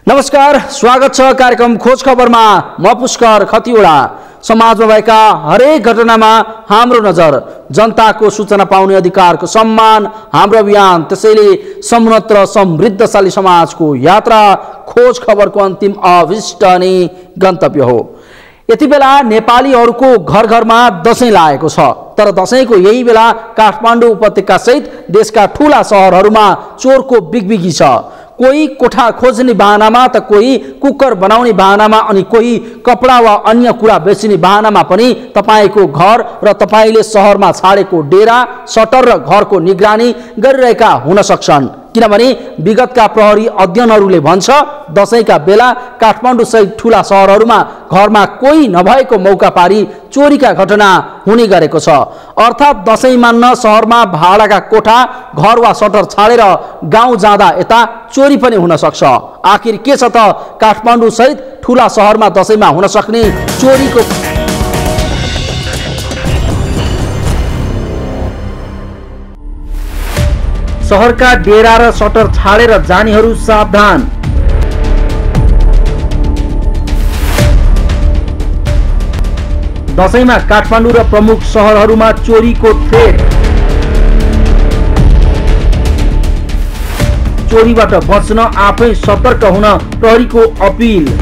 नमस्कार, स्वागत छ कार्यक्रम खोज खबरमा। म पुष्कर खतिवडा। समाजमा भएका हरेक घटनामा हाम्रो नजर, जनताको सूचना पाउने अधिकारको सम्मान हाम्रो अभियान। त्यसैले समुन्नत र समृद्धशाली समाजको यात्रा खोज खबरको अन्तिम अभिष्ट अनि गन्तव्य हो। यति बेला नेपालीहरूको घर घरमा दशैं लागेको छ, तर दशैंको यही बेला काठमाडौँ उपत्यका सहित देशका ठूला शहरहरूमा चोरको बिगबिगी छ। कोही कोठा खोज्ने बहानामा त कोही कुकर बनाउने बहानामा अनि कोही कपडा वा अन्य कुरा बेच्ने बहानामा पनि तपाईको घर र तपाईले शहरमा छाडेको डेरा, सटर र घरको निगरानी गरिरहेका हुन सक्छन्। किनभने विगतका प्रहरी अध्ययनहरूले भन्छ दशैंका बेला काठमाडौँ सहित ठूला शहरहरूमा घरमा कोही नभएको मौका पारी चोरीका घटना हुने गरेको छ। अर्थात् दशैं मान्न शहरमा भाडाका कोठा, घर वा सटर छाडेर गाउँ जाँदा यता चोरी पनि हुन सक्छ। आखिर के छ त काठमाडौँ सहित ठूला शहरमा दशैंमा हुन सक्ने चोरीको? शहरका डेरा र सटर छाडेर जानेहरू सावधान। दशैंमा काठमाडौँ र प्रमुख शहरहरूमा चोरीको थ्रेट। चोरीबाट बच्न आफै सतर्क हुन प्रहरीको अपिल।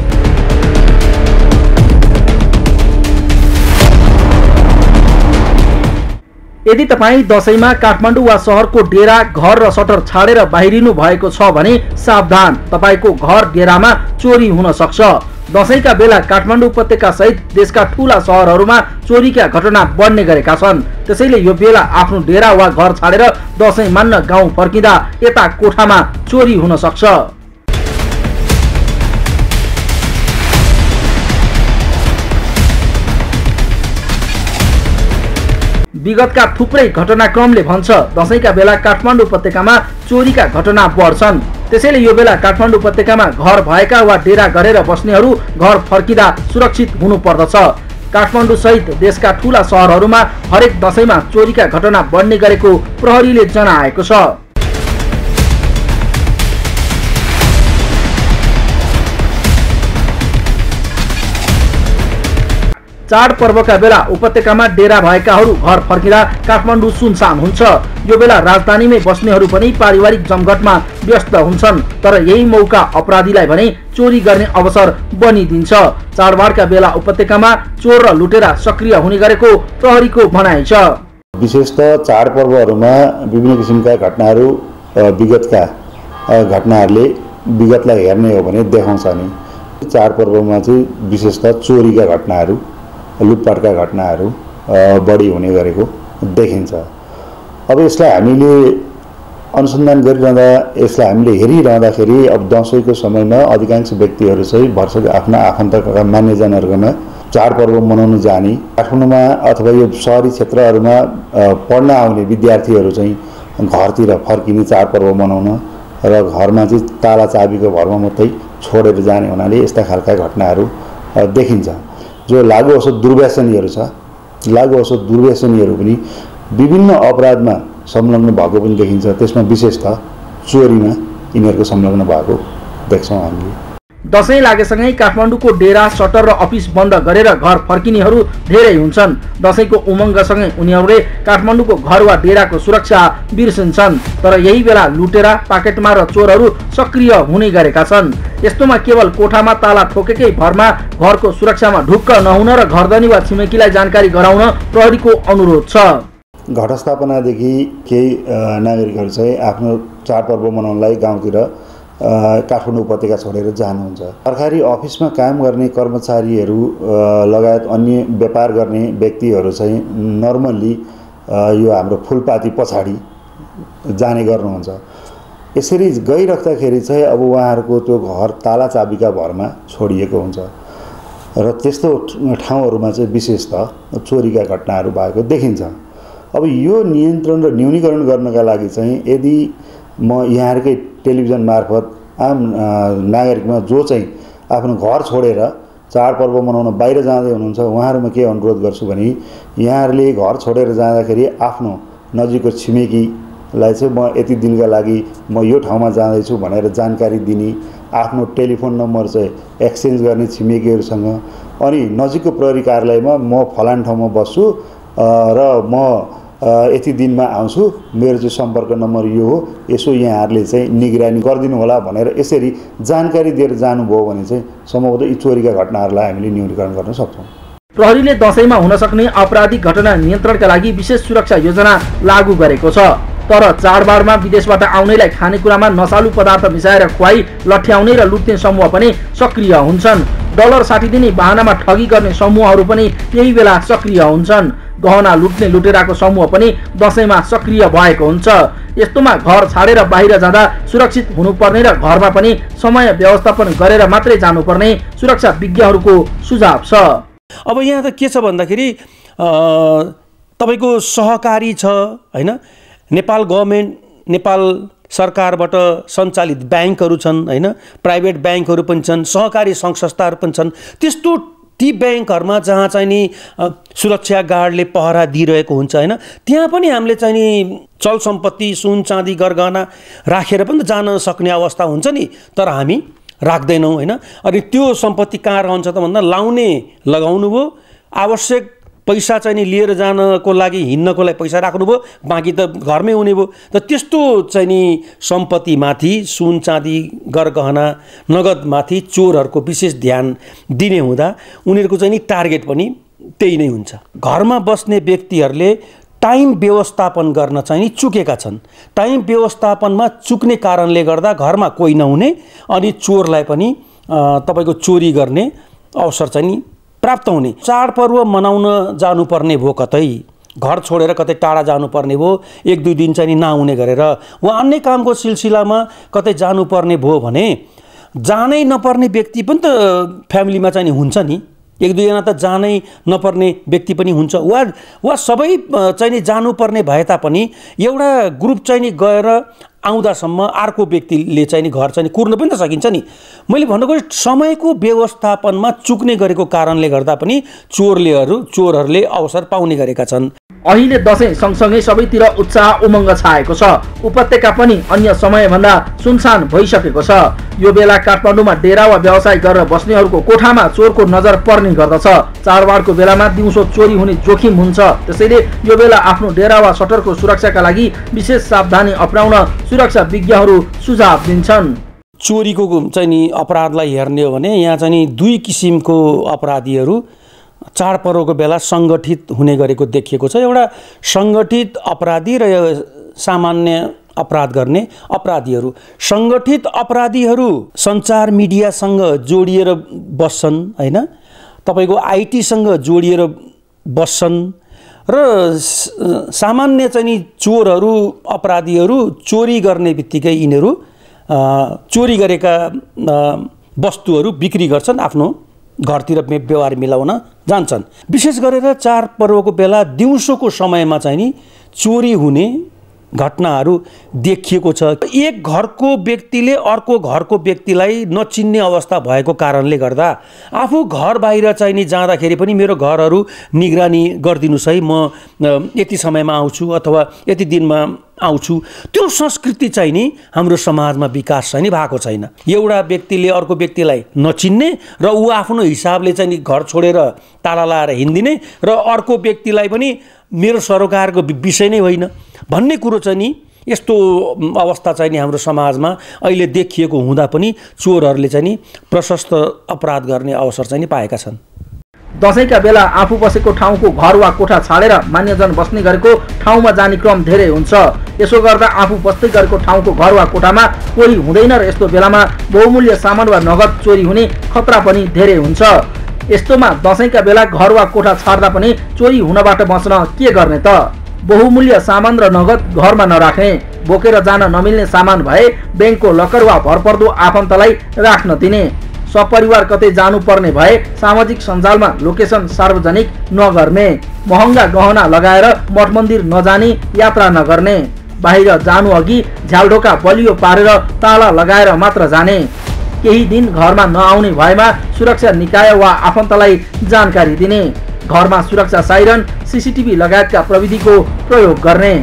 यदि तपाईँ दशैंमा काठमाडौँ वा शहरको डेरा, घर र सटर छाडेर बाहिरिनु भएको छ भने सावधान, तपाईको घर डेरामा चोरी हुन सक्छ। दशैंका बेला काठमाडौँ उपत्यका सहित देशका ठूला शहरहरूमा चोरीका घटना बढ्ने गरेका छन्। त्यसैले यो बेला आफ्नो डेरा वा घर छाडेर दशैं मान्न गाउँ फर्किँदा यता कोठामा चोरी हुन सक्छ। विगतका थुप्रै घटनाक्रमले भन्छ दशैंका बेला काठमाडौँ उपत्यकामा चोरीका घटना बढ्छन्। त्यसैले यो बेला काठमाडौँ उपत्यकामा घर भएका वा डेरा गरेर बस्नेहरू घर फर्किँदा सुरक्षित हुनु पर्दछ। काठमाडौँ सहित देशका ठूला शहरहरूमा हरेक दशैंमा चोरीका घटना बढ्ने गरेको प्रहरीले जनाएको छ। चाडपर्वका बेला उपत्यकामा डेरा भएकाहरू घर फर्किँदा काठमाडौँ सुनसान हुन्छ। यो बेला राजधानीमै बस्नेहरू पनि पारिवारिक जमघटमा व्यस्त हुन्छन्, तर यही मौका अपराधीलाई भने चोरी गर्ने अवसर बनिदिन्छ। चाडबाडका बेला उपत्यकामा चोर र लुटेरा सक्रिय हुने गरेको प्रहरीको भनाइ छ। विशेषतः चाडपर्वहरूमा विभिन्न किसिमका घटनाहरू, विगतका घटनाहरूले विगतलाई हेर्ने हो भने देखाउँछ नि। चाडपर्वमा चाहिँ विशेषतः चोरीका घटनाहरू, लुटपाटका घटनाहरू बढी हुने गरेको देखिन्छ। अब यसलाई हामीले अनुसन्धान गरिरहँदा, यसलाई हामीले हेरिरहँदाखेरि अब दशैंको समयमा अधिकांश व्यक्तिहरू चाहिँ भरसक आफ्ना आफन्तका मान्यजनहरूकोमा चाडपर्व मनाउन जाने, काठमाडौँमा अथवा यो सहरी क्षेत्रहरूमा पढ्न आउने विद्यार्थीहरू चाहिँ घरतिर फर्किने चाडपर्व मनाउन र घरमा चाहिँ ताला चाबीको भरमा मात्रै छोडेर जाने हुनाले यस्ता खालका घटनाहरू देखिन्छ। जो लागु औषध दुर्व्यसनीहरू छ, लागु औषध दुर्व्यसनीहरू पनि विभिन्न अपराधमा संलग्न भएको पनि देखिन्छ। त्यसमा विशेषतः चोरीमा यिनीहरूको संलग्न भएको देख्छौँ हामीले। दशैं लागेसँगै काठमाडौँको डेरा, सटर र अफिस बन्द गरेर घर फर्किनेहरू धेरै हुन्छन्। दशैंको उमङ्गसँगै उनीहरूले काठमाडौँको घर वा डेराको सुरक्षा बिर्सिन्छन्, तर यही बेला लुटेरा, पाकेटमार र चोरहरू सक्रिय हुने गरेका छन्। यस्तोमा केवल कोठामा ताला ठोकेकै भरमा घरको सुरक्षामा ढुक्क नहुन र घरधनी वा छिमेकीलाई जानकारी गराउन प्रहरीको अनुरोध छ। घटस्थापनादेखि केही नागरिकहरू चाहिँ आफ्नो चाडपर्व मनाउनलाई गाउँतिर काठमाडौँ उपत्यका छोडेर जानुहुन्छ। सरकारी अफिसमा काम गर्ने कर्मचारीहरू लगायत अन्य व्यापार गर्ने व्यक्तिहरू चाहिँ नर्मल्ली यो हाम्रो फुलपाती पछाडि जाने गर्नुहुन्छ। यसरी गइराख्दाखेरि चाहिँ अब उहाँहरूको त्यो घर ताला चाबीका भरमा छोडिएको हुन्छ र त्यस्तो ठाउँहरूमा चाहिँ विशेषतः चोरीका घटनाहरू भएको देखिन्छ। अब यो नियन्त्रण र न्यूनीकरण गर्नका लागि चाहिँ यदि म यहाँहरूकै टेलिभिजन मार्फत आम नागरिकमा जो चाहिँ आफ्नो घर छोडेर चाडपर्व मनाउन बाहिर जाँदै हुनुहुन्छ उहाँहरूमा के अनुरोध गर्छु भने यहाँहरूले घर छोडेर जाँदाखेरि आफ्नो नजिकको छिमेकीलाई चाहिँ म यति दिनका लागि म यो ठाउँमा जाँदैछु भनेर जानकारी दिने आफ्नो टेलिफोन नम्बर चाहिँ एक्सचेन्ज गर्ने छिमेकीहरूसँग, अनि नजिकको प्रहरी कार्यालयमा म फलान ठाउँमा बस्छु र म यति दिनमा आउँछु, मेरो चाहिँ सम्पर्क नम्बर यो हो, यसो यहाँहरूले चाहिँ निगरानी गरिदिनु होला भनेर यसरी जानकारी दिएर जानुभयो भने चाहिँ सम्भवतः यी चोरीका घटनाहरूलाई हामीले न्यूनीकरण गर्न सक्छौँ। प्रहरीले दशैंमा हुन सक्ने आपराधिक घटना नियन्त्रणका लागि विशेष सुरक्षा योजना लागू गरेको छ। तर चाडबाडमा विदेशबाट आउनेलाई खानेकुरामा नशालु पदार्थ मिसाएर खुवाई लठ्याउने र लुट्ने समूह पनि सक्रिय हुन्छन्। $60 दिने बहानामा ठगी गर्ने समूहहरू पनि यही बेला सक्रिय हुन्छन्। गहना लुट्ने लुटेराको समूह पनि दशैंमा सक्रिय भएको हुन्छ। यस्तोमा घर छाडेर बाहिर जाँदा सुरक्षित हुनुपर्ने र घरमा पनि समय व्यवस्थापन गरेर मात्रै जानुपर्ने सुरक्षा विज्ञहरूको सुझाव छ। अब यहाँ त के छ भन्दाखेरि तपाईको सहकारी छ हैन, नेपाल गभर्नमेन्ट, नेपाल सरकारबाट सञ्चालित ब्याङ्कहरू छन् हैन, प्राइभेट ब्याङ्कहरू पनि छन्, सहकारी सङ्घ संस्थाहरू पनि छन्। त्यस्तो ती ब्याङ्कहरूमा जहाँ चाहिँ नि सुरक्षा गार्डले पहरा दिइरहेको हुन्छ हैन, त्यहाँ पनि हामीले चाहिँ नि चल सम्पत्ति सुन चाँदी गरगहना राखेर पनि त जान सक्ने अवस्था हुन्छ नि, तर हामी राख्दैनौँ हैन। अनि त्यो सम्पत्ति कहाँ रहन्छ त भन्दा लाउने लगाउनु भयो, आवश्यक पैसा चाहिँ नि लिएर जानको लागि हिँड्नको लागि पैसा राख्नुभयो, बाँकी त घरमै हुने भयो। त त्यस्तो चाहिँ नि सम्पत्तिमाथि सुन चाँदी गरगहना नगदमाथि चोरहरूको विशेष ध्यान दिने हुँदा उनीहरूको चाहिँ नि टार्गेट पनि त्यही नै हुन्छ। घरमा बस्ने व्यक्तिहरूले टाइम व्यवस्थापन गर्न चाहिँ नि चुकेका छन्। टाइम व्यवस्थापनमा चुक्ने कारणले गर्दा घरमा कोही नहुने अनि चोरलाई पनि तपाईको चोरी गर्ने अवसर चाहिँ नि प्राप्त हुने। चाडपर्व मनाउन जानुपर्ने भयो, कतै घर छोडेर कतै टाढा जानुपर्ने भयो, 1-2 दिन चाहिँ नि नआउने गरेर वा अन्य कामको सिलसिलामा कतै जानुपर्ने भयो भने जानै नपर्ने व्यक्ति पनि त फ्यामिलीमा चाहिँ नि हुन्छ नि, 1-2 जना त जानै नपर्ने व्यक्ति पनि हुन्छ, वा सबै चाहिँ नि जानुपर्ने भए तापनि एउटा ग्रुप चाहिँ नि गएर आउँदासम्म अर्को व्यक्तिले चाहिँ नि घर चाहिँ कुर्न पनि त सकिन्छ नि। मैले भन्नुको समयको व्यवस्थापनमा चुक्ने गरेको कारणले गर्दा पनि चोरहरूले अवसर पाउने गरेका छन्। अहिले दशैं सँगसँगै सबैतिर उत्साह उमङ्ग छाएको छ। उपत्यका पनि अन्य समयभन्दा सुनसान भइसकेको छ। यो बेला काठमाडौँमा डेरा वा व्यवसाय गरेर बस्नेहरूको कोठामा चोरको नजर पर्ने गर्दछ। चाडबाडको बेलामा दिउँसो चोरी हुने जोखिम हुन्छ। त्यसैले यो बेला आफ्नो डेरा वा सटरको सुरक्षाका लागि विशेष सावधानी अपनाउन सुरक्षा विज्ञहरू सुझाव दिन्छन्। चोरीको चाहिँ नि अपराधलाई हेर्ने हो भने यहाँ चाहिँ नि 2 किसिमको अपराधीहरू चाडपर्वको बेला सङ्गठित हुने गरेको देखिएको छ। एउटा सङ्गठित अपराधी र सामान्य अपराध गर्ने अपराधीहरू। सङ्गठित अपराधीहरू सञ्चार मिडियासँग जोडिएर बस्छन् हैन, तपाईको आइटीसँग जोडिएर बस्छन् र सामान्य चाहिँ नि चोरहरू अपराधीहरू चोरी गर्ने बित्तिकै यिनीहरू चोरी गरेका वस्तुहरू बिक्री गर्छन्, आफ्नो घरतिर व्यवहार मिलाउन जान्छन्। विशेष गरेर चाडपर्वको बेला दिउँसोको समयमा चाहिँ नि चोरी हुने घटनाहरू देखिएको छ। एक घरको व्यक्तिले अर्को घरको व्यक्तिलाई नचिन्ने अवस्था भएको कारणले गर्दा आफू घर बाहिर चाहिँ नि जाँदाखेरि पनि मेरो घरहरू निगरानी गरिदिनुस् है, म यति समयमा आउँछु अथवा यति दिनमा आउँछु, त्यो संस्कृति चाहिँ नि हाम्रो समाजमा विकास चाहिँ नि भएको छैन। एउटा व्यक्तिले अर्को व्यक्तिलाई नचिन्ने र ऊ आफ्नो हिसाबले चाहिँ नि घर छोडेर ताला लाएर हिँडिदिने र अर्को व्यक्तिलाई पनि मेरो सरोकारको विषय नै होइन भन्ने कुरो चाहिँ नि यस्तो अवस्था चाहिँ नि हाम्रो समाजमा अहिले देखिएको हुँदा पनि चोरहरूले चाहिँ नि प्रशस्त अपराध गर्ने अवसर चाहिँ नि पाएका छन्। दशैंका बेला आफू बसेको ठाउँको घर वा कोठा छाडेर मान्यजन बस्ने गरेको ठाउँमा जाने क्रम धेरै हुन्छ। यसो गर्दा आफू बस्दै गरेको ठाउँको घर वा कोठामा कोही हुँदैन र यस्तो बेलामा बहुमूल्य सामान वा नगद चोरी हुने खतरा पनि धेरै हुन्छ। यस्तोमा दशैंका बेला घर वा कोठा छाड्दा पनि चोरी हुनबाट बच्न के गर्ने त? बहुमूल्य सामान र नगद घरमा नराख्ने, बोकेर जान नमिल्ने सामान भए ब्याङ्कको लकर वा भरपर्दो आफन्तलाई राख्न दिने, सपरिवार कतै जानुपर्ने भए सामाजिक सञ्जालमा लोकेसन सार्वजनिक नगर्ने, महँगा गहना लगाएर मठ मन्दिर नजाने, यात्रा नगर्ने, बाहिर जानु अघि झ्यालढोका बलियो पारेर ताला लगाएर मात्र जाने, केही दिन घरमा नआउने भएमा सुरक्षा निकाय वा आफन्तलाई जानकारी दिने, घरमा सुरक्षा साइरन, सीसीटीभी लगायतका प्रविधिको प्रयोग गर्ने,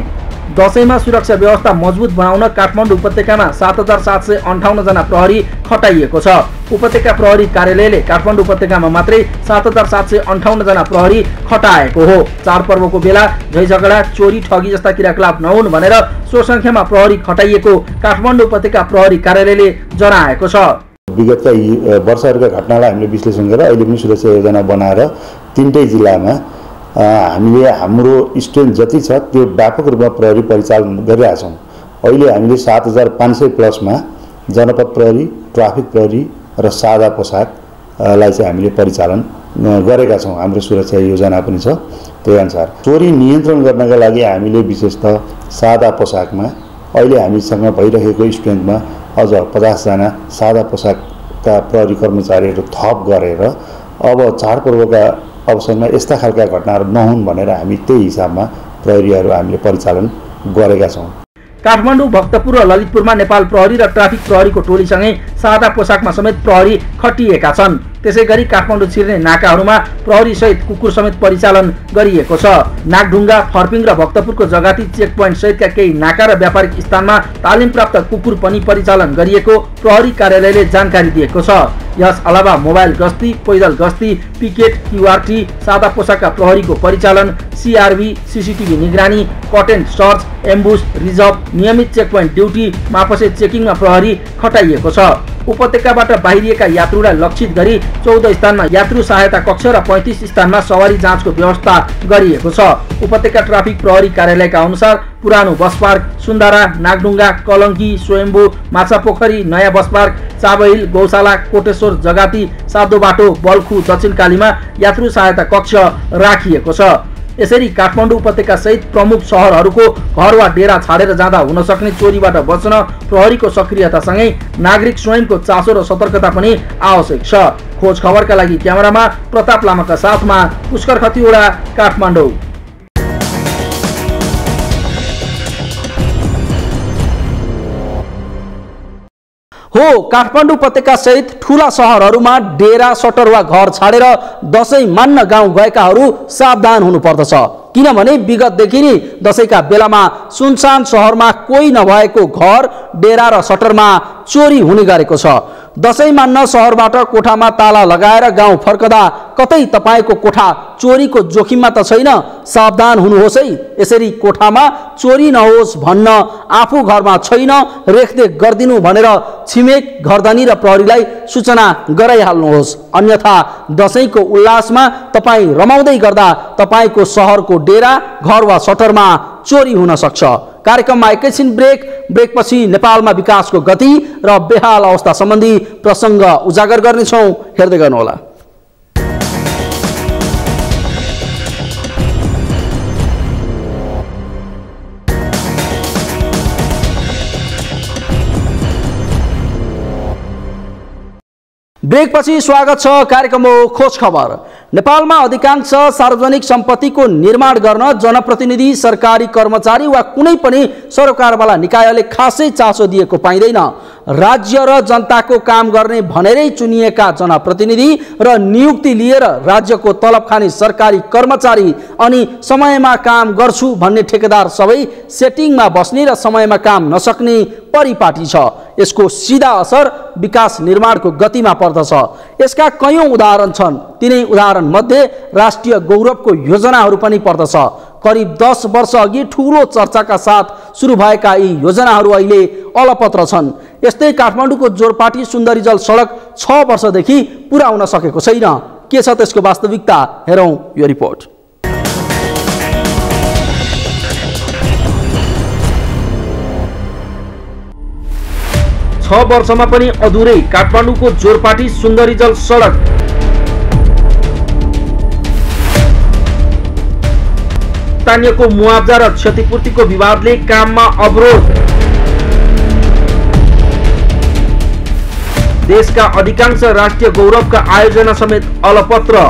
दशैंमा सुरक्षा व्यवस्था मजबुत बनाउन काठमाडौँ उपत्यकामा 7758 जना प्रहरी खटाइएको छ। उपत्यका प्रहरी कार्यालयले काठमाडौँ उपत्यकामा मात्रै 7758 जना प्रहरी खटाएको हो। चाडपर्वको बेला झैझगडा, चोरी, ठगी जस्ता क्रियाकलाप नहुन् भनेर सो संख्यामा प्रहरी खटाइएको काठमाडौँ उपत्यका प्रहरी कार्यालयले जनाएको छ। विगतका वर्षहरूका घटनालाई हामीले विश्लेषण गरेर अहिले पनि सुरक्षा योजना बनाएर तीनटै जिल्लामा हामीले हाम्रो स्ट्रेन्थ जति छ त्यो व्यापक रूपमा प्रहरी परिचालन गरिरहेका छौँ। अहिले हामीले 7500 प्लसमा जनपद प्रहरी, ट्राफिक प्रहरी र सादा पोसाकलाई चाहिँ हामीले परिचालन गरेका छौँ। हाम्रो सुरक्षा योजना पनि छ त्यही अनुसार। चोरी नियन्त्रण गर्नका लागि हामीले विशेषतः सादा पोसाकमा अहिले हामीसँग भइरहेको स्ट्रेन्थमा अझ 50 जना सादा पोसाकका प्रहरी कर्मचारीहरू थप गरेर अब चाडपर्वका अवसरमा यस्ता खालका घटनाहरू नहुन् भनेर हामी त्यही हिसाबमा प्रहरीहरू हामीले परिचालन गरेका छौँ। काठमाडौँ, भक्तपुर र ललितपुरमा नेपाल प्रहरी र ट्राफिक प्रहरीको टोलीसँगै सादा पोसाकमा समेत प्रहरी खटिएका छन्। त्यसैगरी काठमाडौँ छिर्ने नाकाहरूमा प्रहरी सहित कुकुर समेत परिचालन गरिएको छ। नागढुङ्गा, फर्पिङ र भक्तपुरको जगाती चेक पोइन्ट सहितका केही नाका र व्यापारिक स्थानमा तालिम प्राप्त कुकुर पनि परिचालन गरिएको प्रहरी कार्यालयले जानकारी दिएको छ। यस अलावा मोबाइल गस्ती, पैदल गस्ती, पिकेट, क्युआरटी, सादा पोसाकका प्रहरीको परिचालन, सीआरबी, सीसीटीभी निगरानी, कट एन्ड सर्च, एम्बुस, रिजर्भ, नियमित चेक पोइन्ट ड्युटी, मापसे चेकिङमा प्रहरी खटाइएको छ। उपत्यकाबाट बाहिरिएका यात्रुलाई लक्षित गरी 14 स्थानमा यात्रु सहायता कक्ष र 35 स्थानमा सवारी जाँचको व्यवस्था गरिएको छ। उपत्यका ट्राफिक प्रहरी कार्यालयका अनुसार पुरानो बस पार्क, सुन्दारा, नागढुङ्गा, कलङ्की, स्वयम्भू, माछापोखरी, नयाँ बस पार्क, चाबहिल, गौशाला, कोटेश्वर, जगाती, सातो बाटो, बल्खु, दक्षिणकालीमा यात्रु सहायता कक्ष राखिएको छ। यसरी काठमाडौँ उपत्यका सहित प्रमुख सहरहरूको घर वा डेरा छाडेर जाँदा हुन सक्ने चोरीबाट बच्न प्रहरीको सक्रियतासँगै नागरिक स्वयंको चासो र सतर्कता पनि आवश्यक छ। खोज खबरका लागि क्यामेरामा प्रताप लामाका साथमा पुष्कर खतिवडा, काठमाडौँ। हो, काठमाडौँ उपत्यका सहित ठूला सहरहरूमा डेरा, सटर वा घर छाडेर दशैं मान्न गाउँ गएकाहरू सावधान हुनुपर्दछ। किनभने विगतदेखि नै दशैंका बेलामा सुनसान सहरमा कोही नभएको घर, डेरा र सटरमा चोरी हुने गरेको छ। दशैं मान्न सहरबाट कोठामा ताला लगाएर गाउँ फर्कदा कतै तपाईको कोठा चोरीको जोखिममा त छैन? सावधान हुनुहोस् है। यसरी कोठामा चोरी नहोस् भन्न आफू घरमा छैन रेखदेख गरिदिनु भनेर छिमेक, घरधनी र प्रहरीलाई सूचना गराइहाल्नुहोस्। अन्यथा दशैंको उल्लासमा तपाईँ रमाउँदै गर्दा तपाईको सहरको डेरा, घर वा सटरमा चोरी हुन सक्छ। कार्यक्रममा एकैछिन ब्रेकपछि नेपालमा विकासको गति र बेहाल अवस्था सम्बन्धी प्रसङ्ग उजागर गर्नेछौँ। हेर्दै गर्नुहोला। ब्रेकपछि स्वागत छ। कार्यक्रम हो खोज खबर। नेपालमा अधिकांश सार्वजनिक सम्पत्तिको निर्माण गर्न जनप्रतिनिधि, सरकारी कर्मचारी वा कुनै पनि सरकारवाला निकायले खासै चासो दिएको पाइँदैन। राज्य र जनताको काम गर्ने भनेरै चुनिएका जनप्रतिनिधि र नियुक्ति लिएर राज्यको तलब खाने सरकारी कर्मचारी अनि समयमा काम गर्छु भन्ने ठेकेदार सबै सेटिङमा बस्ने र समयमा काम नसक्ने परिपाटी छ। यसको सिधा असर विकास निर्माणको गतिमा पर्दछ। यसका कयौं उदाहरण छन्। तिनै उदाहरण मध्ये राष्ट्रिय गौरवको योजनाहरू पनि पर्दछ। करिब 10 वर्ष अघि ठूलो चर्चाका साथ सुरु भएका यी योजनाहरू अहिले अलपत्र छन्। यस्तै काठमाडौँको जोरपाटी सुन्दरीजल सडक 6 वर्षदेखि पुरा हुन सकेको छैन। के छ त्यसको वास्तविकता? हेरौँ यो रिपोर्ट। 6 वर्षमा पनि अधुरै काठमाडौँको जोरपाटी सुन्दरीजल सडक। स्थानीयको मुआवजा र क्षतिपूर्तिको विवादले काममा अवरोध। देशका अधिकांश राष्ट्रिय गौरवका आयोजना समेत अलपत्र।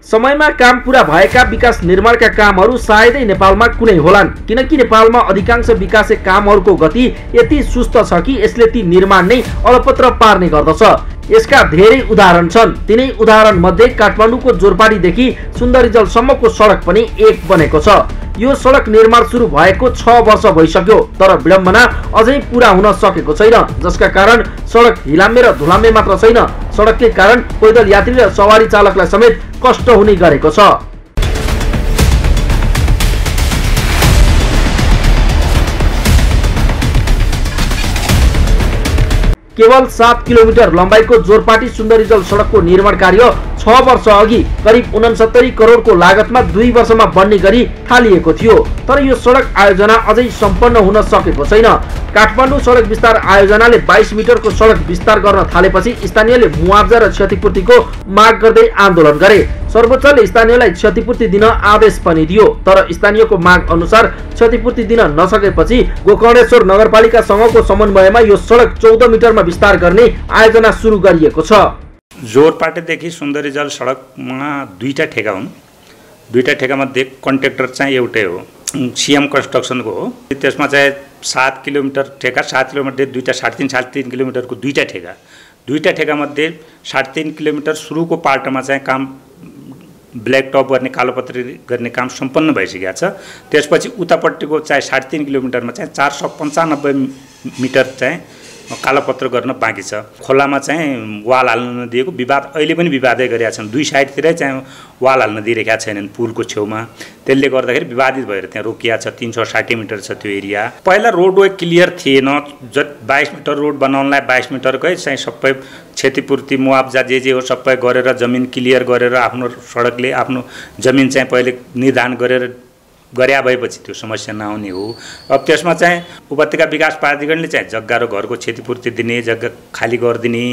समयमा काम पूरा भएका विकास निर्माणका कामहरू सायदै नेपालमा कुनै होलान्, किनकि नेपालमा अधिकांश विकासे कामहरूको गति यति सुस्त छ कि यसले ती निर्माण नै अलपत्र पार्ने गर्दछ। यसका धेरै उदाहरण छन्। तिनै उदाहरण मध्ये काठमाडौँको जोरपाटीदेखि सुन्दरीजलसम्मको सडक पनि एक बनेको छ। यो सडक निर्माण सुरु भएको 6 वर्ष भइसक्यो, तर विडम्बना अझै पूरा हुन सकेको छैन, जसका कारण सडक हिलाम्मे र धुलाम्मे मात्र छैन, सडककै कारण पैदल यात्री र सवारी चालकलाई समेत कष्ट हुने गरेको छ। केवल 7 किलोमिटर लम्बाइको जोरपाटी सुन्दरीजल सडकको निर्माण कार्य 6 वर्ष अघि करिब 69 करोडको लागतमा 2 वर्षमा बन्ने गरी थालिएको थियो, तर यो सडक आयोजना अझै सम्पन्न हुन सकेको छैन। काठमाडौँ सडक विस्तार आयोजनाले 22 मिटरको सडक विस्तार गर्न थालेपछि स्थानीयले मुआवजा र क्षतिपूर्तिको माग गर्दै आन्दोलन गरे। सर्वोच्चले स्थानीयलाई क्षतिपूर्ति दिन आदेश पनि दियो, तर स्थानीयको माग अनुसार क्षतिपूर्ति दिन नसकेपछि गोकर्णेश्वर नगरपालिकासँगको समन्वयमा यो सडक 14 मिटरमा विस्तार गर्ने आयोजना सुरु गरिएको छ। जोरपाटीदेखि सुन्दरीजल सडकमा दुईटा ठेका हुन्। दुईटा ठेकामध्ये कन्ट्र्याक्टर चाहिँ एउटै हो, सिएम कन्स्ट्रक्सनको हो। त्यसमा चाहिँ 7 किलोमिटर ठेका, 7 किलोमिटर दुईटा 3.5 किलोमिटरको दुईटा ठेका। दुईटा ठेकामध्ये 3.5 किलोमिटर सुरुको पाटोमा चाहिँ काम ब्ल्याक टप गर्ने, कालोपत्री गर्ने काम सम्पन्न भइसकेको छ। त्यसपछि उतापट्टिको चाहिँ 3.5 किलोमिटरमा चाहिँ 495 मिटर चाहिँ कालोपत्र गर्न बाँकी छ। खोलामा चाहिँ वाल हाल्न नदिएको विवाद अहिले पनि विवादै गरिरहेका छन्। दुई साइडतिरै चाहिँ वाल हाल्न दिइरहेका छैनन् पुलको छेउमा। त्यसले गर्दाखेरि विवादित भएर त्यहाँ रोकिया छ। 360 मिटर छ त्यो एरिया। पहिला रोडवे क्लियर थिएन। 22 मिटर रोड बनाउनलाई 22 मिटरकै चाहिँ सबै क्षतिपूर्ति मुआवजा जे हो सबै गरेर जमिन क्लियर गरेर आफ्नो सडकले आफ्नो जमिन चाहिँ पहिले निर्धारण गरेर गरे भएपछि त्यो समस्या नआउने हो। अब त्यसमा चाहिँ उपत्यका विकास प्राधिकरणले चाहिँ जग्गा र घरको क्षतिपूर्ति दिने, जग्गा खाली गरिदिने,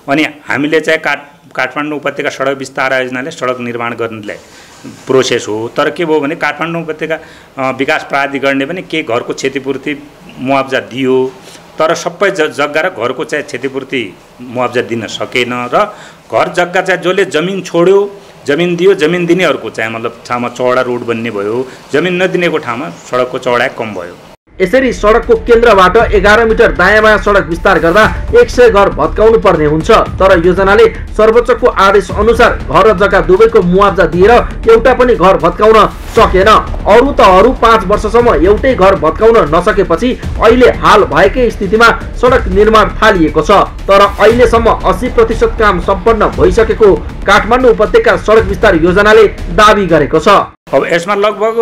अनि हामीले चाहिँ काठमाडौँ उपत्यका सडक विस्तार आयोजनाले सडक निर्माण गर्नलाई प्रोसेस हो। तर के भयो भने काठमाडौँ उपत्यका विकास प्राधिकरणले पनि के घरको क्षतिपूर्ति मुआवजा दियो, तर सबै जग्गा र घरको चाहिँ क्षतिपूर्ति मुआवजा दिन सकेन र घर जग्गा चाहिँ जसले जमिन छोड्यो, जमिन दियो, जमिन दिनेहरूको चाहिँ मतलब ठाउँमा चौडा रोड बन्ने भयो, जमिन नदिनेको ठाउँमा सडकको चौडाइ कम भयो। यसरी सडकको केन्द्रबाट 11 मिटर दायाँ बायाँ सडक विस्तार गर्दा 100 घर भत्काउनु पर्ने हुन्छ, तर योजनाले सर्वोच्चको आदेश अनुसार घर र जग्गा दुवैको मुआवजा दिएर एउटा पनि घर भत्काउन सकेन। अरू त अरू 5 वर्षसम्म एउटै घर भत्काउन नसकेपछि अहिले हाल भएकै स्थितिमा सडक निर्माण थालिएको छ, तर अहिलेसम्म 80% काम सम्पन्न भइसकेको काठमाडौँ उपत्यका सडक विस्तार योजनाले दाबी गरेको छ। अब यसमा लगभग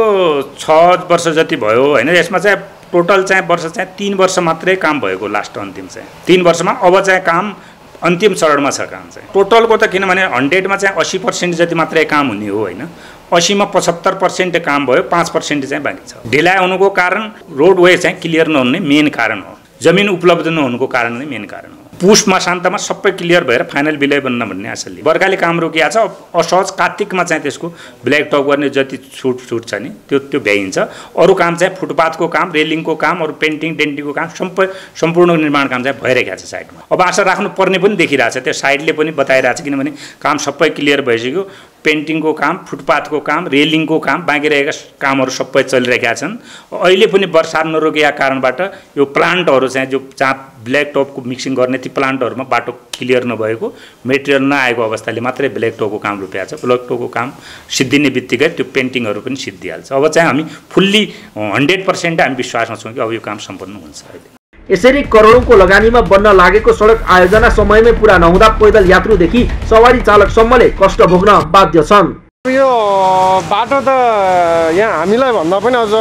6 वर्ष जति भयो हैन। यसमा चाहिँ टोटल चाहिँ वर्ष चाहिँ 3 वर्ष मात्रै काम भएको, लास्ट अन्तिम चाहिँ 3 वर्षमा। अब चाहिँ काम अन्तिम चरणमा छ काम चाहिँ टोटलको त, किनभने 100मा चाहिँ 80% जति मात्रै काम हुने हो हैन। 80मा 75% काम भयो, 5% चाहिँ बाँकी छ। ढिलाइ हुनुको कारण रोडवे चाहिँ क्लियर नहुने मेन कारण हो, जमिन उपलब्ध नहुनुको कारण नै मेन कारण हो। पुष मसान्तमा सबै क्लियर भएर फाइनल बिलै बन्न भन्ने आशाले बर्खाले काम रोकिया छ। असहज कार्तिकमा चाहिँ त्यसको ब्ल्याक टप गर्ने जति छुट छ नि त्यो भ्याइन्छ। अरू काम चाहिँ फुटपाथको काम, रेलिङको काम, अरू पेन्टिङ डेन्टिङको काम सम्पूर्ण निर्माण काम चाहिँ भइरहेको छ साइडमा। अब आशा राख्नु पर्ने पनि देखिरहेछ, त्यो साइडले पनि बताइरहेछ, किनभने काम सबै क्लियर भइसक्यो। पेन्टिङको काम, फुटपाथको काम, रेलिङको काम, बाँकी रहेका कामहरू सबै चलिरहेका छन्। अहिले पनि वर्षा नरोकिया कारणबाट यो प्लान्टहरू चाहिँ जो जहाँ ब्ल्याक टपको मिक्सिङ गर्ने ती प्लान्टहरूमा बाटो क्लियर नभएको, मेटेरियल नआएको अवस्थाले मात्रै ब्ल्याक टपको काम रोपिएको छ। ब्ल्याक टपको काम सिद्धिने बित्तिकै त्यो पेन्टिङहरू पनि सिद्धिहाल्छ। अब चाहिँ हामी फुल्ली 100% हामी विश्वासमा छौँ कि अब यो काम सम्पन्न हुन्छ। अहिले यसरी करोडौंको लगानीमा बन्न लागेको सडक आयोजना समयमै पूरा नहुँदा पैदल यात्रुदेखि सवारी चालकसम्मले कष्ट भोग्न बाध्य छन्। यो बाटो त यहाँ हामीलाई भन्दा पनि अझ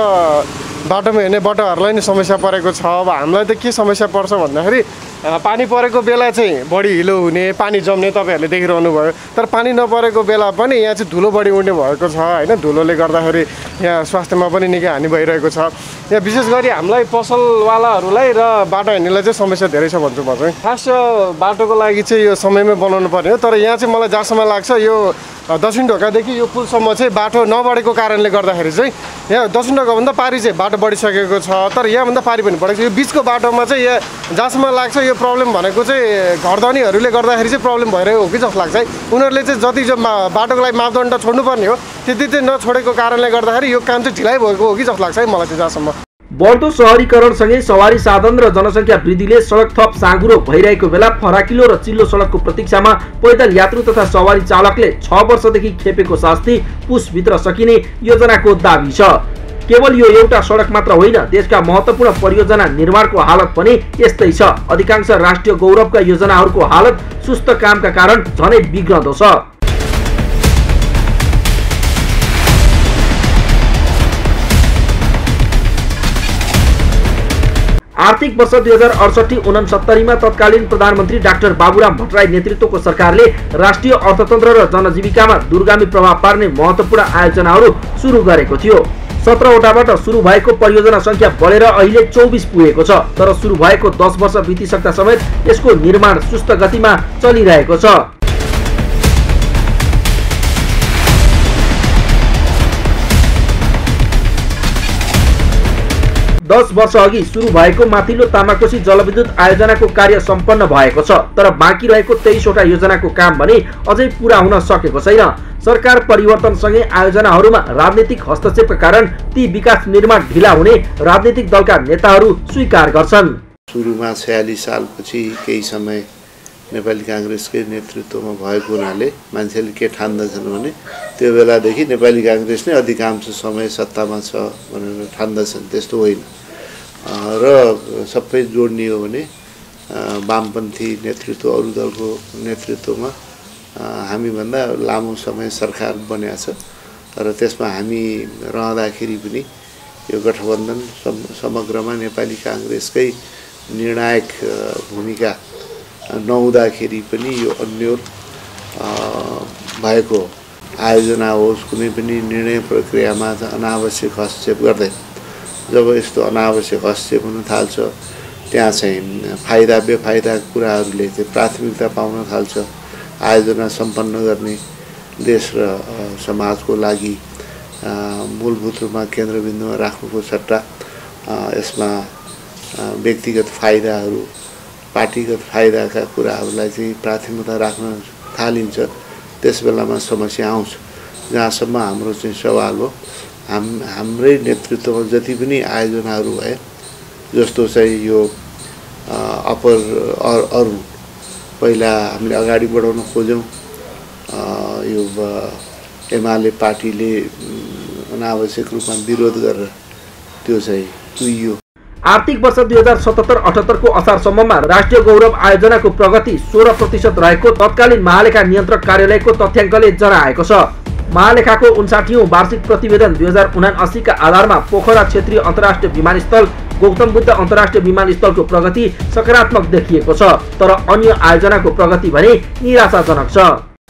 बाटोमा हिँड्ने बाटोहरूलाई नै समस्या परेको छ। अब हामीलाई त के समस्या पर्छ भन्दाखेरि पानी परेको बेला चाहिँ बढी हिलो हुने, पानी जम्ने तपाईँहरूले देखिरहनु भयो। तर पानी नपरेको बेला पनि यहाँ चाहिँ धुलो बढी उड्ने भएको छ हैन। धुलोले गर्दाखेरि यहाँ स्वास्थ्यमा पनि निकै हानि भइरहेको छ। यहाँ विशेष गरी हामीलाई पसलवालाहरूलाई र बाटो हिँड्नेलाई चाहिँ समस्या धेरै छ भन्छु म चाहिँ। खास बाटोको लागि चाहिँ यो समयमै बनाउनु पर्ने हो। तर यहाँ चाहिँ मलाई जहाँसम्म लाग्छ यो दक्षिण ढोकादेखि यो पुलसम्म चाहिँ बाटो नबढेको कारणले गर्दाखेरि चाहिँ यहाँ दक्षिण ढोकाभन्दा पारि चाहिँ बाटो बढिसकेको छ, तर यहाँभन्दा पारि पनि बढेको छ। यो बिचको बाटोमा चाहिँ यहाँ जहाँसम्म लाग्छ यो प्रब्लम भनेको चाहिँ घरधनीहरूले गर्दाखेरि चाहिँ प्रब्लम भइरहेको हो कि जस्तो लाग्छ है। उनीहरूले चाहिँ जति जो बाटोको लागि मापदण्ड छोड्नुपर्ने हो त्यति चाहिँ नछोडेको कारणले गर्दाखेरि यो काम चाहिँ ढिलाइ भएको हो कि जस्तो लाग्छ है मलाई चाहिँ। जहाँसम्म बढ्दो सहरीकरणसँगै सवारी साधन र जनसङ्ख्या वृद्धिले सडक थप साँघुरो भइरहेको बेला फराकिलो र चिल्लो सडकको प्रतीक्षामा पैदल यात्रु तथा सवारी चालकले 6 वर्षदेखि खेपेको शास्ति पुसभित्र सकिने योजनाको दाबी छ। केवल यो एउटा सडक मात्र होइन, देशका महत्त्वपूर्ण परियोजना निर्माणको हालत पनि यस्तै छ। अधिकांश राष्ट्रिय गौरवका योजनाहरूको हालत सुस्त कामका कारण झनै बिग्रँदो छ। आर्थिक वर्ष 2068-69 मा तत्कालीन प्रधानमन्त्री डाक्टर बाबुराम भट्टराई नेतृत्वको सरकारले राष्ट्रिय अर्थतन्त्र र जनजीविकामा दूरगामी प्रभाव पार्ने महत्त्वपूर्ण आयोजनाहरू सुरु गरेको थियो। 17 वटाबाट सुरु भएको परियोजना संख्या बढेर अहिले 24 पुगेको छ। तर सुरु भएको 10 वर्ष बितिसक्दा समेत यसको निर्माण सुस्त गतिमा चलिरहेको छ। 10 वर्ष अघि सुरु भएको माथिल्लो तामाकोशी जलविद्युत आयोजनाको कार्य सम्पन्न भएको छ। तर बाँकी रहेको 23 वटा योजनाको काम भने अझै पूरा हुन सकेको छैन। सरकार परिवर्तनसँगै आयोजनाहरूमा राजनीतिक हस्तक्षेपका कारण ती विकास निर्माण ढिला हुने राजनीतिक दलका नेताहरू स्वीकार गर्छन्। सुरुमा 46 सालपछि केही समय नेपाली कांग्रेसकै नेतृत्वमा भएको हुनाले मान्छेले के ठान्दछन् भने त्यो बेलादेखि नेपाली कांग्रेस नै अधिकांश समय सत्तामा छ भनेर ठान्दछन्। त्यस्तो होइन र सबै जोड्ने हो भने वामपन्थी नेतृत्व अरू दलको नेतृत्वमा हामीभन्दा लामो समय सरकार बनेको छ र त्यसमा हामी रहँदाखेरि पनि यो गठबन्धन समग्रमा नेपाली कांग्रेसकै निर्णायक भूमिका नहुँदाखेरि पनि यो अन्यल भएको आयोजना होस् कुनै पनि निर्णय प्रक्रियामा अनावश्यक हस्तक्षेप गर्दै जब यस्तो अनावश्यक हस्तक्षेप हुन थाल्छ त्यहाँ चाहिँ फाइदा बेफाइदा कुराहरूले चाहिँ प्राथमिकता पाउन थाल्छ। आयोजना सम्पन्न गर्ने देश र समाजको लागि मूलभूत रूपमा केन्द्रबिन्दुमा राख्नुको सट्टा यसमा व्यक्तिगत फाइदाहरू पार्टीगत फाइदाका कुराहरूलाई चाहिँ प्राथमिकता राख्न थालिन्छ। त्यस बेलामा समस्या आउँछ। जहाँसम्म हाम्रो चाहिँ सवाल हो हाम्रै नेतृत्वमा जति पनि आयोजनाहरू भए जस्तो चाहिँ यो अरू पहिला हामीले अगाडि बढाउन खोज्यौँ यो एमाले पार्टीले अनावश्यक रूपमा विरोध गरेर त्यो चाहिँ तुइयो। आर्थिक वर्ष 2077-78 को असारसम्ममा राष्ट्रिय गौरव आयोजनाको प्रगति 16% रहेको तत्कालीन महालेखा नियन्त्रक कार्यालयको तथ्याङ्कले जनाएको छ। महालेखाको 59औं वार्षिक प्रतिवेदन 2079 का आधारमा पोखरा क्षेत्रीय अन्तर्राष्ट्रिय विमानस्थल गौतम बुद्ध अन्तर्राष्ट्रिय विमानस्थलको प्रगति सकारात्मक देखिएको छ। तर अन्य आयोजनाको प्रगति भने निराशाजनक छ।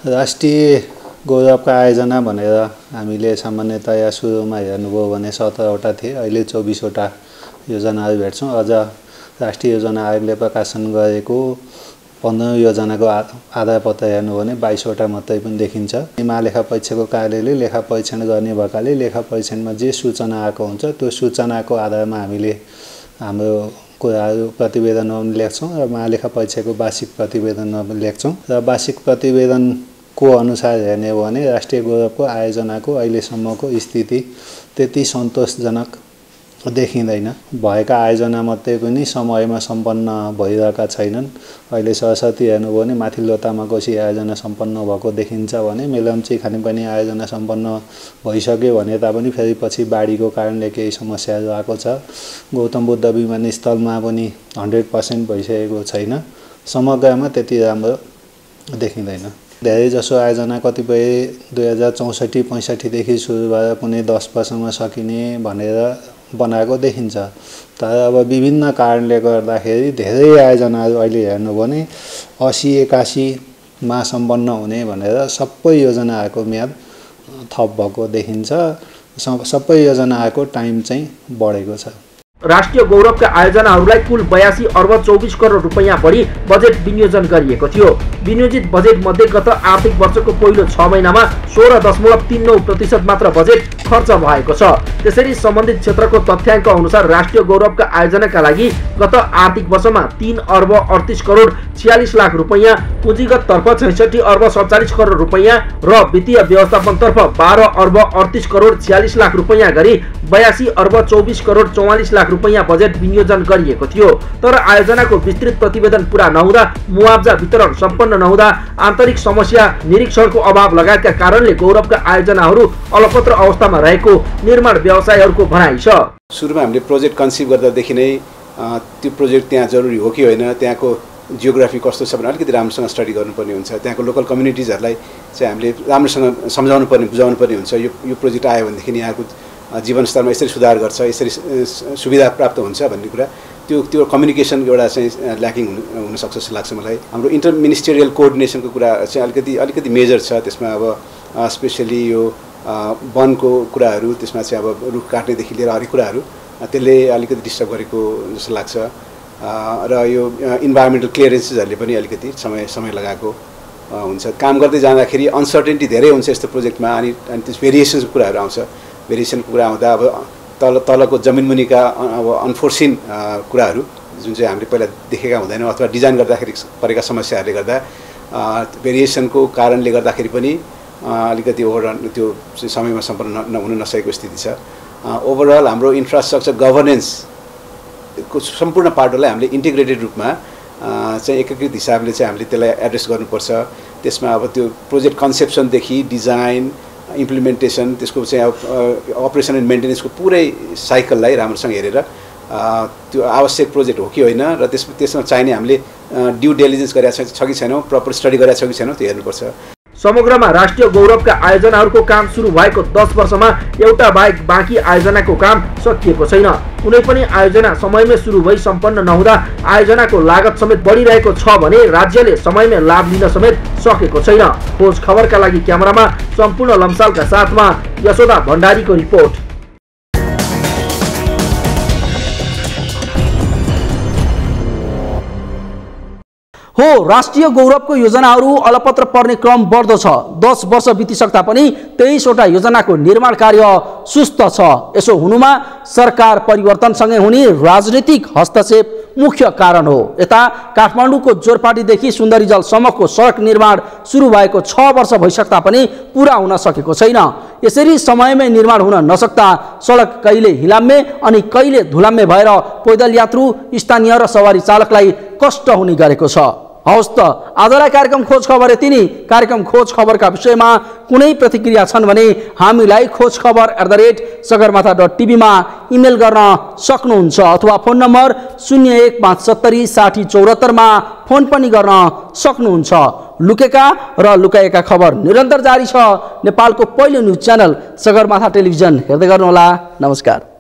राष्ट्रिय गौरवका आयोजना भनेर हामीले सामान्यतया सुरुमा हेर्नुभयो भने 17 वटा थिए, अहिले 24 वटा योजनाहरू भेट्छौँ। अझ राष्ट्रिय योजना आयोगले प्रकाशन गरेको 15 योजनाको आधार पत्र हेर्नु भने 22 वटा मात्रै पनि देखिन्छ। महालेखा परीक्षकको कार्यालयले लेखा परीक्षण गर्ने भएकाले लेखा परीक्षणमा जे सूचना आएको हुन्छ त्यो सूचनाको आधारमा हामीले हाम्रो कुराहरू प्रतिवेदनमा पनि लेख्छौँ र महालेखा परीक्षकको वार्षिक प्रतिवेदनमा पनि लेख्छौँ। र वार्षिक प्रतिवेदनको अनुसार हेर्ने हो भने राष्ट्रिय गौरवको आयोजनाको अहिलेसम्मको स्थिति त्यति सन्तोषजनक देखिँदैन। भएका आयोजना मात्रै पनि समयमा सम्पन्न भइरहेका छैनन्। अहिले सरस्वती हेर्नुभयो भने माथिल्लो तामाकोशी आयोजना सम्पन्न भएको देखिन्छ भने मेलम्ची खानेपानी आयोजना सम्पन्न भइसक्यो भने तापनि फेरि पछि बाढीको कारणले केही समस्याहरू आएको छ। गौतम बुद्ध विमानस्थलमा पनि 100% भइसकेको छैन। समग्रमा त्यति राम्रो देखिँदैन। धेरै जसो आयोजना कतिपय 2064-65 देखि सुरु भएर कुनै 10 वर्षमा सकिने भनेर बनाएको देखिन्छ। तर अब विभिन्न कारणले गर्दाखेरि धेरै आयोजनाहरू अहिले हेर्नुभयो भने 80-81 मा सम्पन्न हुने भनेर सबै योजनाहरूको म्याद थप भएको देखिन्छ। सबै योजनाहरूको टाइम चाहिँ बढेको छ। राष्ट्रिय गौरवका आयोजनाहरूलाई कुल 82 अर्ब 24 करोड रुपैयाँ बढी बजेट विनियोजन गरिएको थियो। विनियोजित बजेट मध्ये गत आर्थिक वर्षको पहिलो 6 महिनामा 16.39% मात्र बजेट खर्च भएको छ। त्यसरी सम्बन्धित क्षेत्रको तथ्याङ्क अनुसार राष्ट्रिय गौरवका आयोजनाका लागि गत आर्थिक वर्षमा 3 अर्ब 38 करोड 46 लाख रुपैयाँ, पुँजीगत तर्फ 66 अर्ब 47 करोड रुपैयाँ र वित्तीय व्यवस्थापन तर्फ 12 अर्ब 38 करोड 46 लाख रुपैयाँ गरी 82 अर्ब 24 करोड 44 लाख लाख रुपैयाँ बजेट विनियोजन गरिएको थियो। तर आयोजनाको विस्तृत प्रतिवेदन पूरा नहुँदा, मुआब्जा वितरण सम्पन्न नहुँदा, आन्तरिक समस्या, निरीक्षणको अभाव लगायतका कारणले गौरवका आयोजनाहरू अलपत्र अवस्थामा रहेको निर्माण व्यवसायीहरूको भनाइ छ। सुरुमा हामीले प्रोजेक्ट कन्सिभ गर्दादेखि नै त्यो प्रोजेक्ट त्यहाँ जरुरी हो कि होइन, त्यहाँको जियोग्राफी कस्तो छ भने अलिकति राम्रोसँग स्टडी गर्नुपर्ने हुन्छ। त्यहाँको लोकल कम्युनिटिजहरूलाई चाहिँ हामीले राम्रोसँग सम्झाउनु पर्ने, बुझाउनु पर्ने हुन्छ। यो प्रोजेक्ट आयो भनेदेखि यहाँको जीवनस्तरमा यसरी सुधार गर्छ, यसरी सुविधा प्राप्त हुन्छ भन्ने कुरा त्यो कम्युनिकेसन एउटा चाहिँ ल्याकिङ हुनसक्छ जस्तो लाग्छ मलाई। हाम्रो इन्टर मिनिस्टेरियल कोअर्डिनेसनको कुरा चाहिँ अलिकति मेजर छ त्यसमा। अब स्पेसली यो वनको कुराहरू, त्यसमा चाहिँ अब रुख काट्नेदेखि लिएर हरेक कुराहरू त्यसले अलिकति डिस्टर्ब गरेको जस्तो लाग्छ। र यो इन्भाइरोमेन्टल क्लियरेन्सेसहरूले पनि अलिकति समय लगाएको हुन्छ। काम गर्दै जाँदाखेरि अनसर्टेन्टी धेरै हुन्छ यस्तो प्रोजेक्टमा। अनि त्यस भेरिएसनको कुराहरू आउँछ। भेरिएसनको कुरा आउँदा अब तलको जमिनमुनिका अब अनफोर्सिन कुराहरू जुन चाहिँ हामीले पहिला देखेका हुँदैनौँ अथवा डिजाइन गर्दाखेरि परेका समस्याहरूले गर्दा भेरिएसनको कारणले गर्दाखेरि पनि अलिकति ओभरअल त्यो समयमा सम्पन्न हुन नसकेको स्थिति छ। ओभरअल हाम्रो इन्फ्रास्ट्रक्चर गभर्नेन्सको सम्पूर्ण पाटोलाई हामीले इन्टिग्रेटेड रूपमा चाहिँ एकीकृत हिसाबले चाहिँ हामीले त्यसलाई एड्रेस गर्नुपर्छ। त्यसमा अब त्यो प्रोजेक्ट कन्सेप्सनदेखि डिजाइन, इम्प्लिमेन्टेसन, त्यसको चाहिँ अब अपरेसन एन्ड मेन्टेनेन्सको पुरै साइकललाई राम्रोसँग हेरेर त्यो आवश्यक प्रोजेक्ट हो कि होइन र त्यसमा चाहिने हामीले ड्यु डेलिजेन्स गरेका छ कि छैनौँ, प्रपर स्टडी गरेका छ कि छैनौँ त्यो हेर्नुपर्छ। समग्रमा राष्ट्रिय गौरवका आयोजनाहरूको काम सुरु भएको 10 वर्षमा एउटा बाहेक बाँकी आयोजनाको काम सकिएको छैन। कुनै पनि आयोजना समयमै सुरु भई सम्पन्न नहुँदा आयोजनाको लागत समेत बढिरहेको छ भने राज्यले समयमै लाभ लिन समेत सकेको छैन। खोज खबरका लागि क्यामेरामा सम्पूर्ण लम्सालका साथमा यशोदा भण्डारीको रिपोर्ट। हो, राष्ट्रिय गौरवको योजनाहरू अलपत्र पर्ने क्रम बढ्दो छ। 10 वर्ष बितिसक्दा पनि 23वटा योजनाको निर्माण कार्य सुस्त छ। यसो हुनुमा सरकार परिवर्तनसँगै हुने राजनीतिक हस्तक्षेप मुख्य कारण हो। यता काठमाडौँको जोरपाटीदेखि सुन्दरीजलसम्मको सडक निर्माण सुरु भएको 6 वर्ष भइसक्दा पनि पुरा हुन सकेको छैन। यसरी समयमै निर्माण हुन नसक्दा सडक कहिले हिलाम्मे अनि कहिले धुलाम्मे भएर पैदल यात्रु, स्थानीय र सवारी चालकलाई कष्ट हुने गरेको छ। हवस् त, आजलाई कार्यक्रम खोज खबर यति नै। कार्यक्रम खोज खबरका विषयमा कुनै प्रतिक्रिया छन् भने हामीलाई khojkhabar@sagarmatha.tv मा इमेल गर्न सक्नुहुन्छ अथवा फोन नम्बर 0157 60 74 मा फोन पनि गर्न सक्नुहुन्छ। लुकेका र लुकाएका खबर निरन्तर जारी छ। नेपालको पहिलो न्युज च्यानल सगरमाथा टेलिभिजन हेर्दै गर्नुहोला। नमस्कार।